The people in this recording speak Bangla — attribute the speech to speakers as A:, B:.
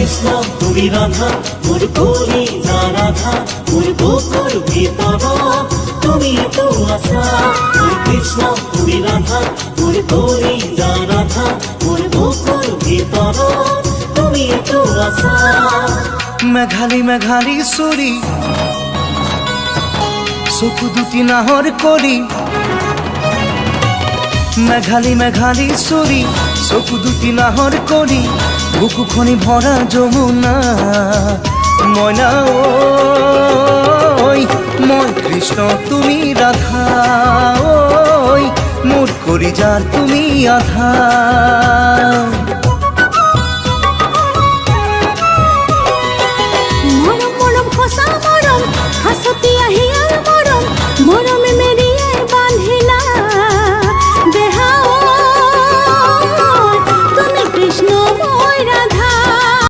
A: কৃষ্ণ তুমি রাধা মোর কলিজা রাধা মোর বুকুর ভিতর তুমি তো আশা কৃষ্ণ তুমি রাধা মোর কলিজা রাধা মোর বুকুর ভিতর তুমি তো আশা
B: মেঘালী মেঘালী সুরি চকু দুটি নাহৰ কৰি মেঘালী মেঘালী সুরি চকু দুটি নাহৰ কৰি বুকুখনি ভৰা যমুনা মইনা ঐ মই কৃষ্ণ তুমি ৰাধা ঐ মোৰ কলিজাৰ তুমি আধা